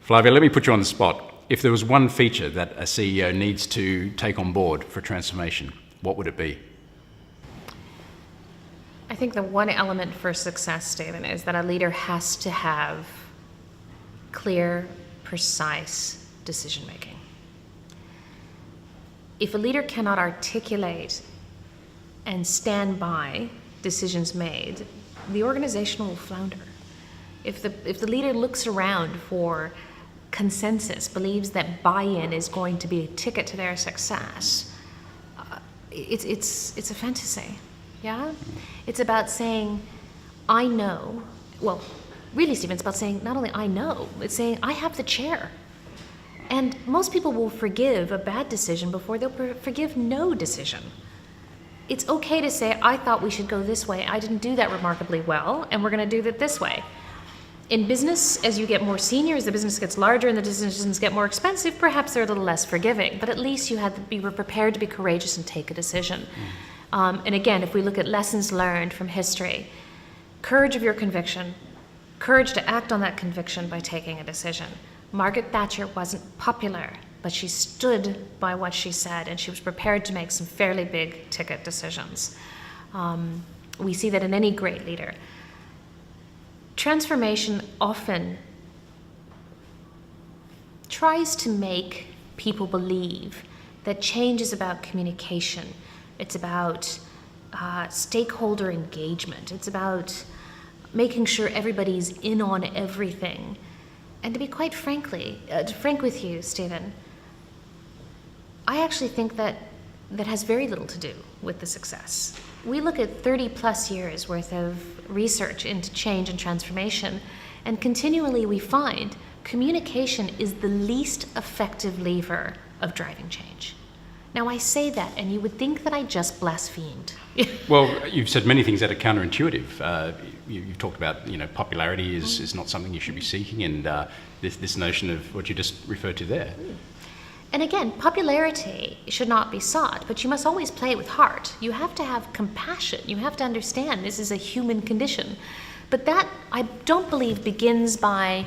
Flavia, let me put you on the spot. If there was one feature that a CEO needs to take on board for transformation, what would it be? I think the one element for success, Stephen, is that a leader has to have clear, precise decision making. If a leader cannot articulate and stand by decisions made, the organization will flounder. If the leader looks around for consensus, believes that buy-in is going to be a ticket to their success, it's a fantasy. Yeah? It's about saying, I know. Well, really, Stephen, it's about saying not only I know, it's saying I have the chair. And most people will forgive a bad decision before they'll forgive no decision. It's okay to say, I thought we should go this way. I didn't do that remarkably well, and we're going to do it this way. In business, as you get more senior, as the business gets larger and the decisions get more expensive, perhaps they're a little less forgiving. But at least you were prepared to be courageous and take a decision. And again, if we look at lessons learned from history, courage of your conviction, courage to act on that conviction by taking a decision. Margaret Thatcher wasn't popular, but she stood by what she said, and she was prepared to make some fairly big ticket decisions. We see that in any great leader. Transformation often tries to make people believe that change is about communication. It's about stakeholder engagement. It's about making sure everybody's in on everything. And to be quite frank with you, Stephen, I actually think that has very little to do with the success. We look at 30 plus years worth of research into change and transformation, and continually we find communication is the least effective lever of driving change. Now, I say that, and you would think that I just blasphemed. Well, you've said many things that are counterintuitive. You've talked about, popularity is not something you should be seeking, and this notion of what you just referred to there. And again, popularity should not be sought, but you must always play it with heart. You have to have compassion. You have to understand this is a human condition. But that, I don't believe, begins by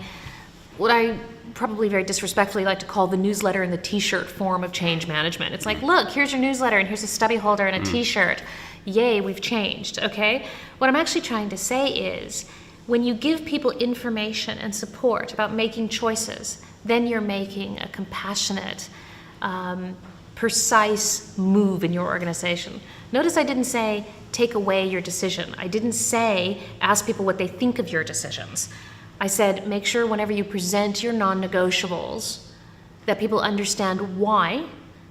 what I probably very disrespectfully like to call the newsletter and the t-shirt form of change management. It's like, look, here's your newsletter and here's a stubby holder and a t-shirt. Yay, we've changed, okay? What I'm actually trying to say is, when you give people information and support about making choices, then you're making a compassionate, precise move in your organization. Notice I didn't say, take away your decision. I didn't say, ask people what they think of your decisions. I said, make sure whenever you present your non-negotiables that people understand why,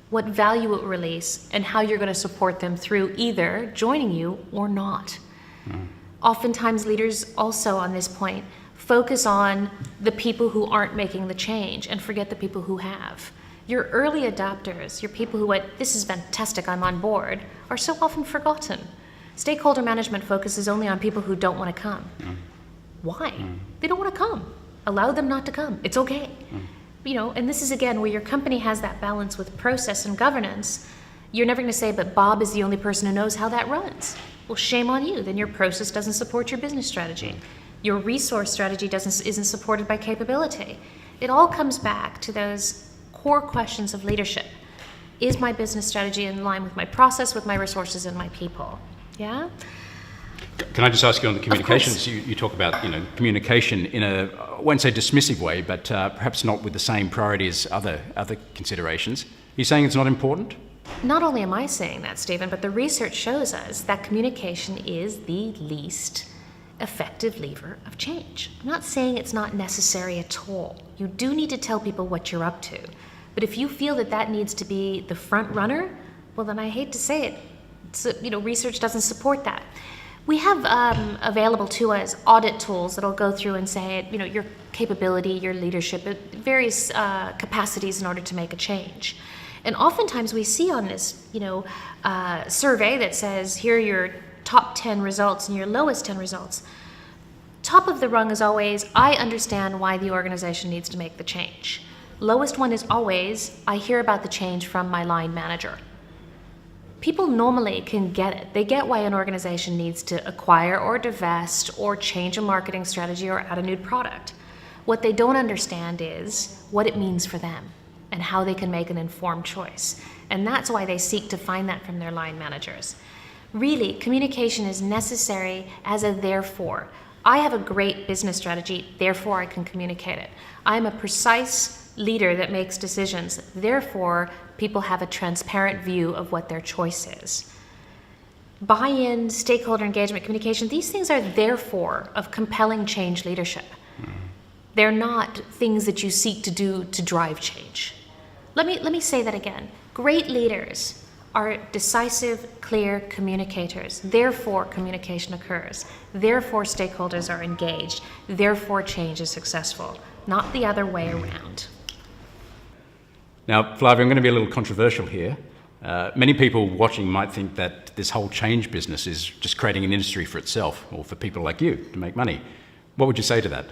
what value it will release, and how you're going to support them through either joining you or not. Oftentimes leaders also on this point focus on the people who aren't making the change and forget the people who have. Your early adopters, your people who went, this is fantastic, I'm on board, are so often forgotten. Stakeholder management focuses only on people who don't want to come. Why? They don't want to come. Allow them not to come. It's okay. And this is again where your company has that balance with process and governance. You're never going to say, but Bob is the only person who knows how that runs. Well, shame on you. Then your process doesn't support your business strategy. Your resource strategy isn't supported by capability. It all comes back to those core questions of leadership. Is my business strategy in line with my process, with my resources, and my people? Yeah? Can I just ask you on the communications? You talk about communication in a, I won't say dismissive way, but perhaps not with the same priority as other considerations. Are you saying it's not important? Not only am I saying that, Stephen, but the research shows us that communication is the least effective lever of change. I'm not saying it's not necessary at all. You do need to tell people what you're up to. But if you feel that needs to be the front runner, well, then I hate to say it. Research doesn't support that. We have available to us audit tools that'll go through and say, your capability, your leadership, various capacities in order to make a change. And oftentimes we see on this, survey that says, here are your top 10 results and your lowest 10 results. Top of the rung is always, I understand why the organization needs to make the change. Lowest one is always, I hear about the change from my line manager. People normally can get it. They get why an organization needs to acquire or divest or change a marketing strategy or add a new product. What they don't understand is what it means for them and how they can make an informed choice. And that's why they seek to find that from their line managers. Really, communication is necessary as a therefore. I have a great business strategy, therefore I can communicate it. I'm a precise leader that makes decisions, therefore people have a transparent view of what their choice is. Buy-in, stakeholder engagement, communication, these things are therefore of compelling change leadership. They're not things that you seek to do to drive change. Let me say that again. Great leaders are decisive, clear communicators. Therefore, communication occurs. Therefore, stakeholders are engaged. Therefore, change is successful, not the other way around. Now, Flavia, I'm going to be a little controversial here. Many people watching might think that this whole change business is just creating an industry for itself, or for people like you to make money. What would you say to that?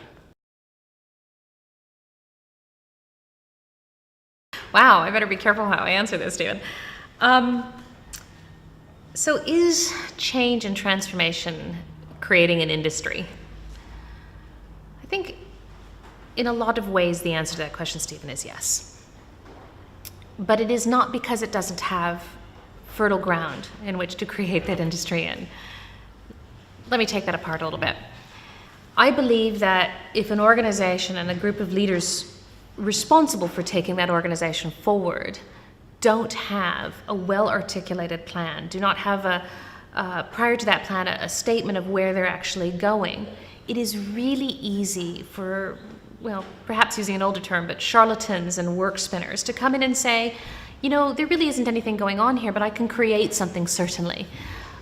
Wow, I better be careful how I answer this, Stephen. So is change and transformation creating an industry? I think in a lot of ways the answer to that question, Stephen, is yes. But it is not because it doesn't have fertile ground in which to create that industry in. Let me take that apart a little bit. I believe that if an organization and a group of leaders responsible for taking that organization forward don't have a well-articulated plan, do not have prior to that plan, a statement of where they're actually going, it is really easy for, well, perhaps using an older term, but charlatans and work spinners to come in and say, you know, there really isn't anything going on here, but I can create something certainly.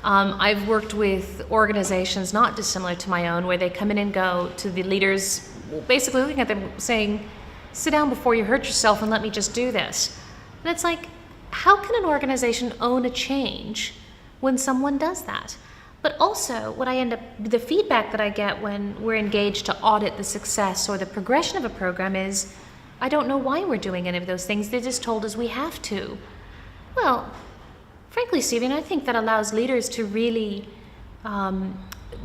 I've worked with organizations not dissimilar to my own where they come in and go to the leaders, basically looking at them saying, sit down before you hurt yourself and let me just do this. And it's like, how can an organization own a change when someone does that? But also, the feedback that I get when we're engaged to audit the success or the progression of a program is, I don't know why we're doing any of those things, they just told us we have to. Well, frankly, Stephen, I think that allows leaders to really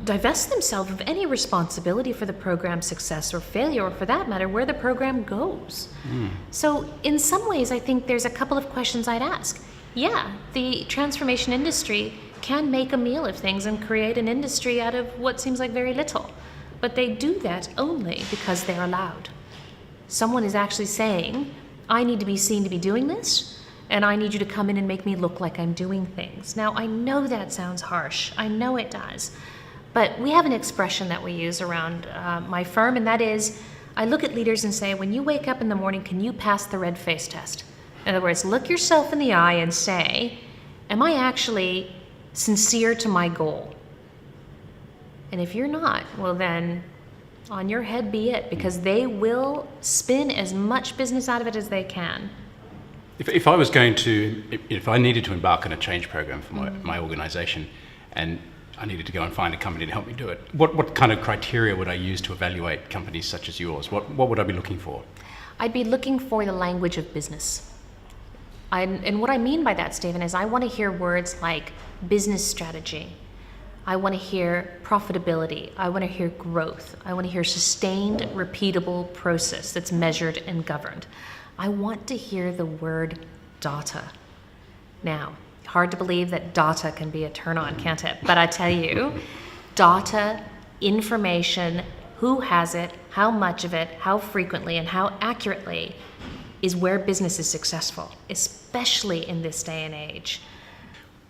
divest themselves of any responsibility for the program's success or failure, or for that matter, where the program goes. So in some ways, I think there's a couple of questions I'd ask. Yeah, the transformation industry can make a meal of things and create an industry out of what seems like very little. But they do that only because they're allowed. Someone is actually saying, I need to be seen to be doing this, and I need you to come in and make me look like I'm doing things. Now, I know that sounds harsh. I know it does. But we have an expression that we use around my firm, and that is, I look at leaders and say, when you wake up in the morning, can you pass the red face test? In other words, look yourself in the eye and say, am I actually sincere to my goal? And if you're not, well then, on your head be it, because they will spin as much business out of it as they can. If I needed to embark on a change program for my organization, and I needed to go and find a company to help me do it, what kind of criteria would I use to evaluate companies such as yours? What would I be looking for? I'd be looking for the language of business. And what I mean by that, Stephen, is I want to hear words like business strategy. I want to hear profitability. I want to hear growth. I want to hear sustained, repeatable process that's measured and governed. I want to hear the word data. Now, hard to believe that data can be a turn on, can't it? But I tell you, data, information, who has it, how much of it, how frequently, and how accurately is where business is successful, especially in this day and age.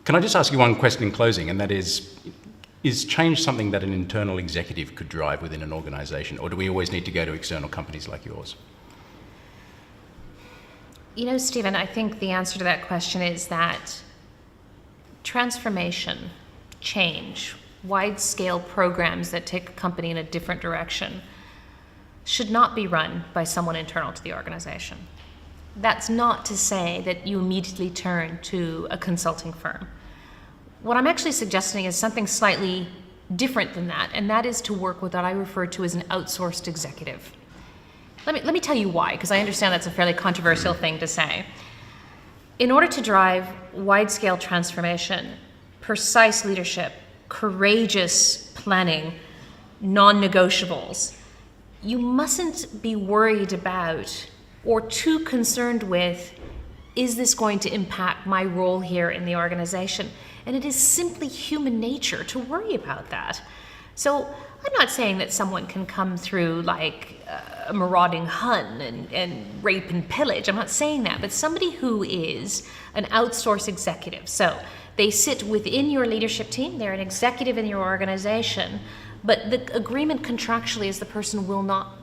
Can I just ask you one question in closing, and that is change something that an internal executive could drive within an organization, or do we always need to go to external companies like yours? You know, Stephen, I think the answer to that question is that transformation, change, wide-scale programs that take a company in a different direction should not be run by someone internal to the organization. That's not to say that you immediately turn to a consulting firm. What I'm actually suggesting is something slightly different than that, and that is to work with what I refer to as an outsourced executive. Let me tell you why, because I understand that's a fairly controversial thing to say. In order to drive wide-scale transformation, precise leadership, courageous planning, non-negotiables, you mustn't be worried about or too concerned with, is this going to impact my role here in the organization? And it is simply human nature to worry about that. So I'm not saying that someone can come through like a marauding Hun and rape and pillage. I'm not saying that. But somebody who is an outsourced executive, so they sit within your leadership team, they're an executive in your organization, but the agreement contractually is the person will not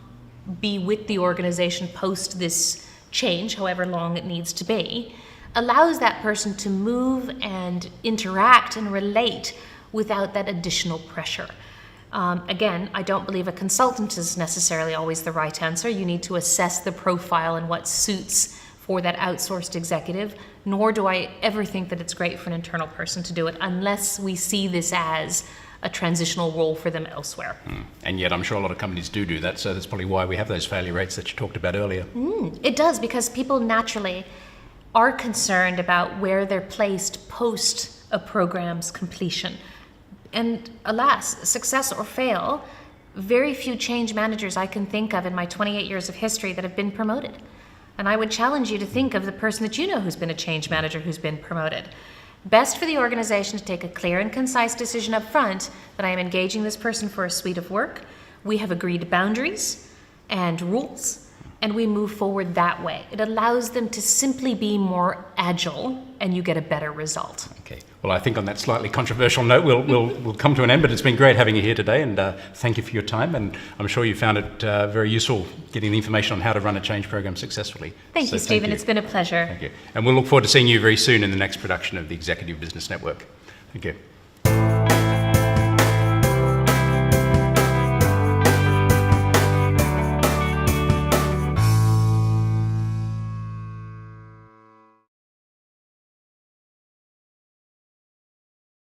be with the organization post this change, however long it needs to be, allows that person to move and interact and relate without that additional pressure. Again, I don't believe a consultant is necessarily always the right answer. You need to assess the profile and what suits for that outsourced executive, nor do I ever think that it's great for an internal person to do it unless we see this as a transitional role for them elsewhere. And yet I'm sure a lot of companies do that, so that's probably why we have those failure rates that you talked about earlier. It does, because people naturally are concerned about where they're placed post a program's completion. And alas, success or fail, very few change managers I can think of in my 28 years of history that have been promoted. And I would challenge you to think of the person that you know who's been a change manager who's been promoted. Best for the organization to take a clear and concise decision up front that I am engaging this person for a suite of work. We have agreed boundaries and rules, and we move forward that way. It allows them to simply be more agile, and you get a better result. Okay. Well, I think on that slightly controversial note, we'll come to an end, but it's been great having you here today, and thank you for your time, and I'm sure you found it very useful getting the information on how to run a change program successfully. Thank you, Stephen. It's been a pleasure. Thank you. And we'll look forward to seeing you very soon in the next production of the Executive Business Network. Thank you.